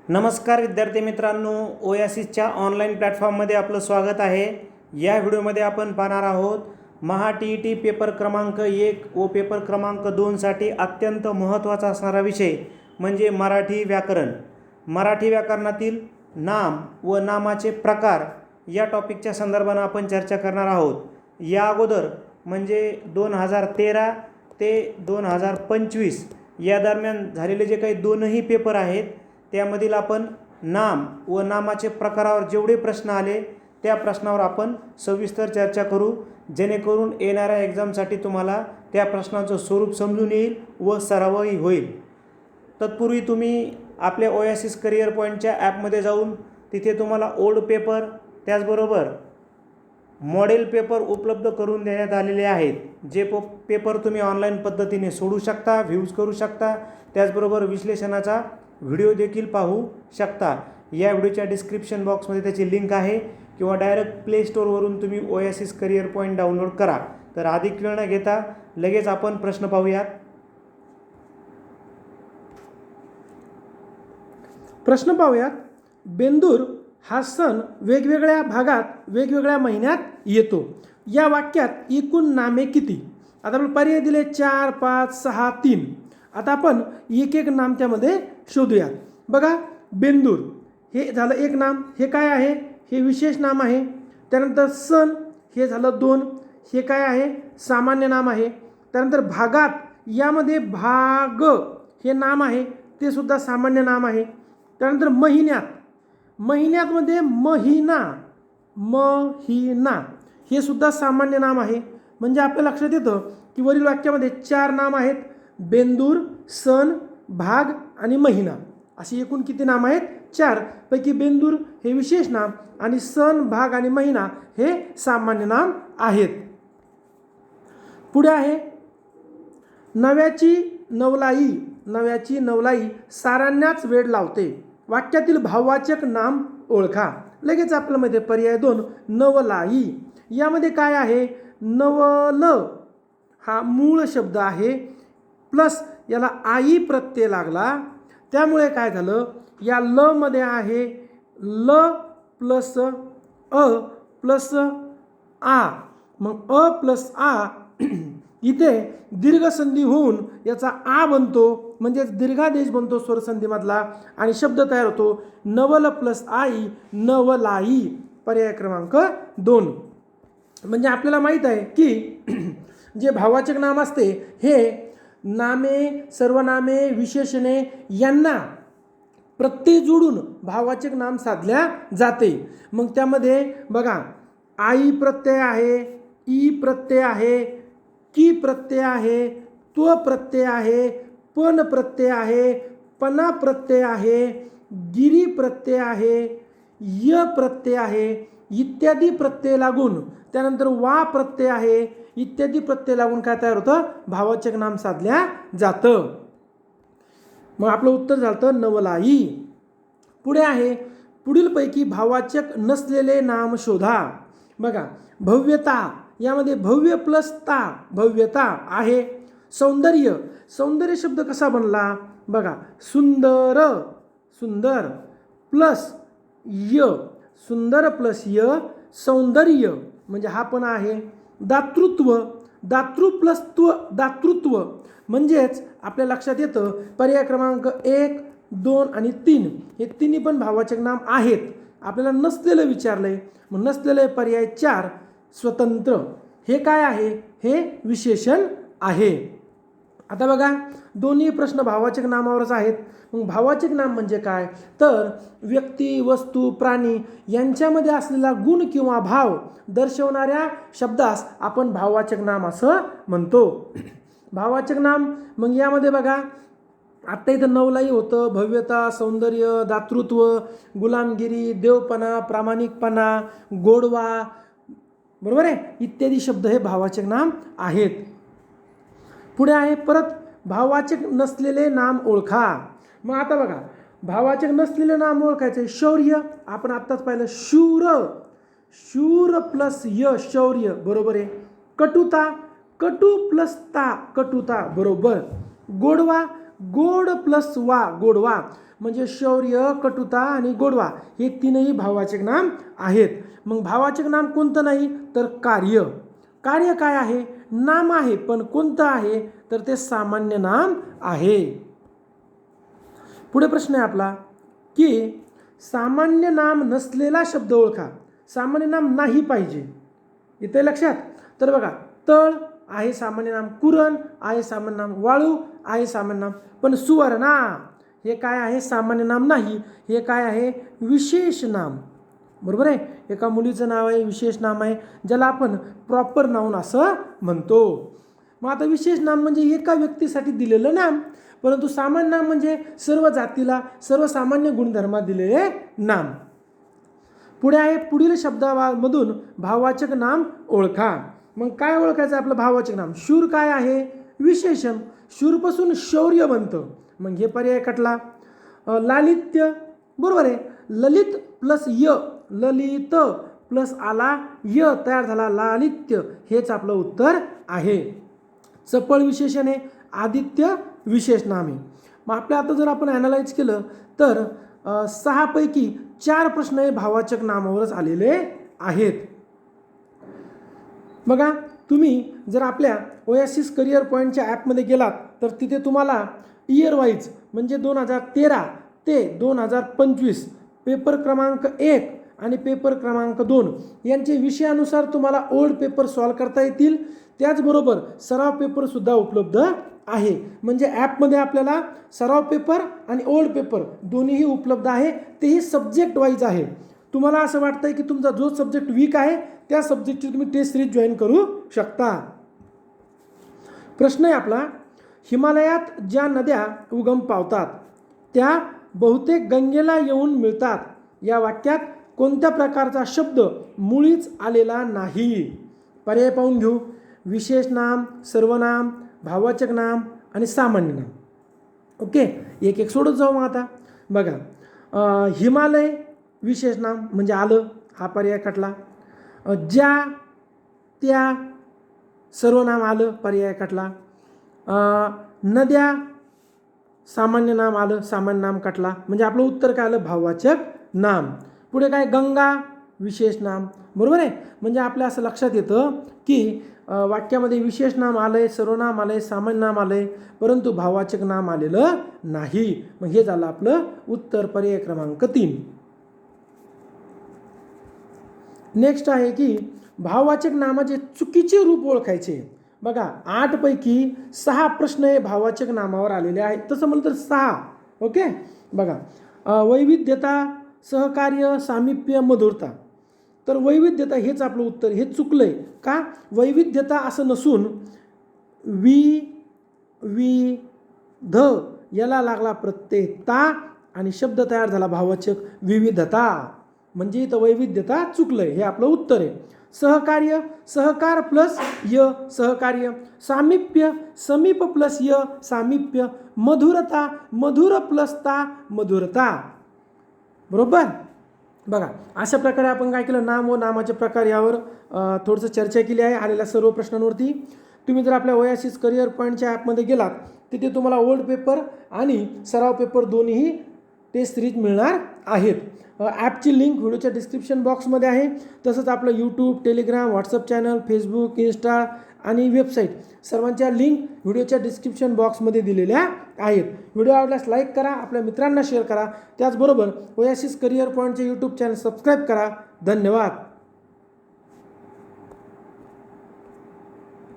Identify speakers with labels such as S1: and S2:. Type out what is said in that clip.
S1: नमस्कार विद्यार्थी मित्रांनो, ओयासिसच्या ऑनलाईन प्लॅटफॉर्ममध्ये आपलं स्वागत आहे। या व्हिडिओमध्ये आपण पाहणार आहोत महा टी पेपर क्रमांक 1 व पेपर क्रमांक 2साठी अत्यंत महत्त्वाचा असणारा विषय म्हणजे मराठी व्याकरण। मराठी व्याकरणातील नाम व नामाचे प्रकार या टॉपिकच्या संदर्भाने आपण चर्चा करणार आहोत। या अगोदर म्हणजे 2013 ते 2025 या दरम्यान झालेले जे काही दोनही पेपर आहेत त्यामधील आपण नाम व नामाचे प्रकारावर जेवढे प्रश्न आले त्या प्रश्नावर आपण सविस्तर चर्चा करू, जेणेकरून येणाऱ्या एक्झामसाठी तुम्हाला त्या प्रश्नांचं स्वरूप समजून येईल व सरावही होईल। तत्पूर्वी तुम्ही आपल्या ओयासिस करिअर पॉईंटच्या ॲपमध्ये जाऊन तिथे तुम्हाला ओल्ड पेपर त्याचबरोबर मॉडेल पेपर उपलब्ध करून देण्यात आलेले आहेत। जे पेपर तुम्ही ऑनलाईन पद्धतीने सोडू शकता, व्ह्यूज करू शकता, त्याचबरोबर विश्लेषणाचा व्हिडिओ देखील पाहू शकता। या व्हिडिओच्या डिस्क्रिप्शन बॉक्समध्ये त्याची लिंक आहे किंवा डायरेक्ट प्ले स्टोअरवरून तुम्ही ओयासिस करिअर पॉईंट डाउनलोड करा। तर अधिक वेळ न घेता लगेच आपण प्रश्न पाहूयात।
S2: प्रश्न पाहूयात। बेंदूर हा सण वेगवेगळ्या भागात वेगवेगळ्या महिन्यात येतो। या वाक्यात एकूण नामे किती? आता आपण पर्याय दिले 4, 5, 6, 3। आता आपण एक एक नाम त्यामध्ये शोधूयात। बघा, बेंदूर हे झालं एक नाम। हे काय आहे? हे विशेष नाम आहे। त्यानंतर सण हे झालं 2। हे काय आहे? सामान्य नाम आहे। त्यानंतर भागात यामध्ये भाग हे नाम आहे, ते सुद्धा सामान्य नाम आहे। त्यानंतर महिन्यामध्ये महिना हे सुद्धा सामान्य नाम आहे। म्हणजे आपल्या लक्षात येतं की वरील वाक्यामध्ये 4 नाम आहेत: बेंदूर, सण, भाग आणि महिना। अशी एकूण किती नाम आहेत? 4 पैकी बेंदूर हे विशेष नाम आणि सण, भाग आणि महिना हे सामान्य नाम आहेत। पुढे आहे नव्याची नवलाई सारांनाच वेड लावते। वाक्यातील भाववाचक नाम ओळखा। लगेच आपल्यामध्ये पर्याय 2 नवलाई। यामध्ये काय आहे? नवल हा मूळ शब्द आहे, प्लस याला आई प्रत्यय लागला, त्यामुळे काय झालं? या ल मध्ये आहे ल प्लस अ प्लस आ। मग अ प्लस आ इथे दीर्घसंधी होऊन याचा आ बनतो, म्हणजेच दीर्घादेश बनतो स्वरसंधीमधला आणि शब्द तयार होतो नवल प्लस आई, नवलाई। पर्याय क्रमांक 2। म्हणजे आपल्याला माहीत आहे की जे भाववाचक नाम असते हे नामे, सर्वनामे, विशेषणे यांना प्रत्यय जोडून भाववाचक नाम साधल्या जाते। मग त्यामध्ये बघा, आई प्रत्यय आहे, ई प्रत्यय आहे, की प्रत्यय आहे, त्व प्रत्यय आहे, पण प्रत्यय आहे, पना प्रत्यय आहे, गिरी प्रत्यय आहे, य प्रत्यय आहे इत्यादी प्रत्यय लागून, त्यानंतर वा प्रत्यय आहे इत्यादी प्रत्यय लागून काय तयार होतं? भाववाचक नाम साधल्या जातं। मग आपलं उत्तर झालं नवलाई। पुढे आहे पुढीलपैकी भाववाचक नसलेले नाम शोधा। बघा, भव्यता यामध्ये भव्य प्लस ता भव्यता आहे। सौंदर्य शब्द कसा बनला? बघा, सुंदर प्लस य, सुंदर प्लस य सौंदर्य, म्हणजे हा पण आहे। दातृ प्लस त्व दातृत्व, म्हणजेच आपल्या लक्षात येतं पर्याय क्रमांक 1, 2 आणि 3 हे तिन्ही पण भाववाचक नाम आहेत। आपल्याला नसलेलं विचारलंय, मग नसलेलं पर्याय 4 स्वतंत्र। हे काय आहे? हे विशेषण आहे। आता बघा, दोन्ही प्रश्न भाववाचक नामावरच आहेत। मग भाववाचक नाम म्हणजे काय? तर व्यक्ती, वस्तू, प्राणी यांच्यामध्ये असलेला गुण किंवा भाव दर्शवणाऱ्या शब्दास आपण भाववाचक नाम असं म्हणतो। भाववाचक नाम मग यामध्ये बघा, आत्ता इथं नवलाई होतं, भव्यता, सौंदर्य, दातृत्व, गुलामगिरी, देवपणा, प्रामाणिकपणा, गोडवा, बरोबर आहे, इत्यादी शब्द हे भाववाचक नाम आहेत। पुढे आहे परत भाववाचक नसलेले नाम ओळखा। मग आता बघा, भाववाचक नसलेले नाम ओळखायचे। शौर्य आपण आत्ताच पाहिलं, शूर प्लस य शौर्य बरोबर आहे। कटुता, कटु प्लस ता कटुता बरोबर। गोडवा, गोड प्लस वा गोडवा। म्हणजे शौर्य, कटुता आणि गोडवा हे तीनही भाववाचक नाम आहेत. मग भाववाचक नाम कोणतं नाही तर कार्य. कार्य काय आहे? नाम आहे, पण कोणतं आहे तर ते सामान्य नाम आहे. पुढे प्रश्न आहे आपला की सामान्य नाम नसलेला शब्द ओळखा. सामान्य नाम नाही पाहिजे, इथे लक्षात. तर बघा, तळ आहे सामान्य नाम, कुरण आहे सामान्य नाम, वाळू आहे सामान्य नाम, पण सुवर्णा हे काय आहे? सामान्य नाम नाही, हे काय आहे? विशेष नाम. बरोबर आहे. एका मुलीचं नाव आहे, विशेष नाम आहे, ज्याला आपण प्रॉपर नाउन असं म्हणतो. मग आता विशेष नाम म्हणजे एका व्यक्तीसाठी दिलेलं नाम, परंतु सामान्य नाम म्हणजे सर्व जातीला, सर्वसामान्य गुणधर्मात दिलेले नाम. पुढे आहे पुढील शब्दामधून भाववाचक नाम ओळखा. मग काय ओळखायचं आपलं भाववाचक नाम? शूर काय आहे? विशेषण. शूरपासून शौर्य बनतं, मग हे पर्याय कटला. लालित्य, बरोबर आहे. ललित प्लस य, ललित प्लस आला य तयार झाला लालित्य, हेच आपलं उत्तर आहे. चपळ विशेषण आहे, आदित्य विशेष नाम आहे. मग आपल्या आता जर आपण ॲनालाइज केलं तर 6 पैकी 4 प्रश्न हे भाववाचक नामावरच आलेले आहेत. बघा, तुम्ही जर आपल्या ओएसिस करिअर पॉईंटच्या ॲपमध्ये गेलात तर तिथे तुम्हाला इयर वाईज म्हणजे 2013 ते 2025 पेपर क्रमांक 1 आणि पेपर क्रमांक 2 यांचे विषयानुसार तुम्हाला ओल्ड पेपर सॉल्व करता येतील. त्याचबरोबर सराव पेपरसुद्धा उपलब्ध आहे. म्हणजे ॲपमध्ये आपल्याला सराव पेपर आणि ओल्ड पेपर दोन्हीही उपलब्ध आहे, तेही सब्जेक्ट वाईज आहे. तुम्हाला असं वाटतंय की तुमचा जो सब्जेक्ट वीक आहे त्या सब्जेक्टची तुम्ही टेस्ट सिरीज जॉईन करू शकता. प्रश्न आहे आपला, हिमालयात ज्या नद्या उगम पावतात त्या बहुतेक गंगेला येऊन मिळतात. या वाक्यात कोणत्या प्रकारचा शब्द मुळीच आलेला नाही? पर्याय पाहून घेऊ. विशेष नाम, सर्वनाम, भाववाचक नाम आणि सामान्य नाम. ओके, एक एक सोडत जाऊ. मग आता बघा, हिमालय विशेष नाम म्हणजे आलं, हा पर्याय कटला. ज्या त्या सर्वनाम आलं, पर्याय कटला. नद्या सामान्य नाम आलं, सामान्य नाम कटला. म्हणजे आपलं उत्तर काय आलं? भाववाचक नाम. पुढे काय? गंगा विशेष नाम. बरोबर आहे. म्हणजे आपल्या असं लक्षात येतं की वाक्यामध्ये विशेष नाम आलंय, सर्वनाम आलंय, सामान्य नाम आलंय, परंतु भाववाचक नाम आलेलं नाही. मग हे झालं आपलं उत्तर, पर्याय क्रमांक 3. नेक्स्ट आहे की भाववाचक नामाचे चुकीचे रूप ओळखायचे. बघा, 8 पैकी 6 प्रश्न हे भाववाचक नामावर आलेले आहेत. तसं म्हणलं तर 6. ओके, बघा, वैविध्यता, सहकार्य, सामिप्य, मधुरता. तर वैविध्यता हेच आपलं उत्तर. हे चुकलंय का? वैविध्यता असं नसून ध याला लागला प्रत्यय ता आणि शब्द तयार झाला भाववाचक विविधता. म्हणजे इथं वैविध्यता चुकलंय, हे आपलं उत्तर आहे. सहकार्य, सहकार प्लस य, सहकार्य. सामिप्य, समीप प्लस य, सामिप्य. मधुरता, मधुर प्लस ता, मधुरता. बरोबर. बघा, अशा प्रकारे आपण काय केलं, नाम व नामाचे प्रकार यावर थोडंसं चर्चा केली आहे आलेल्या सर्व प्रश्नांवरती. तुम्ही जर आपल्या ओएसिस करिअर पॉईंटच्या ॲपमध्ये गेलात तिथे तुम्हाला ओल्ड पेपर आणि सराव पेपर दोन्ही टेस्ट सिरीज मिळणार आहेत. ॲपची लिंक व्हिडिओच्या डिस्क्रिप्शन बॉक्समध्ये आहे. तसंच आपलं YouTube, Telegram, WhatsApp channel, Facebook, Insta आणि वेबसाईट सर्वांच्या लिंक व्हिडिओच्या डिस्क्रिप्शन बॉक्समध्ये दिलेल्या आहेत. व्हिडिओ आवडल्यास लाईक करा, आपल्या मित्रांना शेअर करा. त्याचबरोबर ओएसिस करिअर पॉईंटचे यूट्यूब चॅनल सबस्क्राईब करा. धन्यवाद.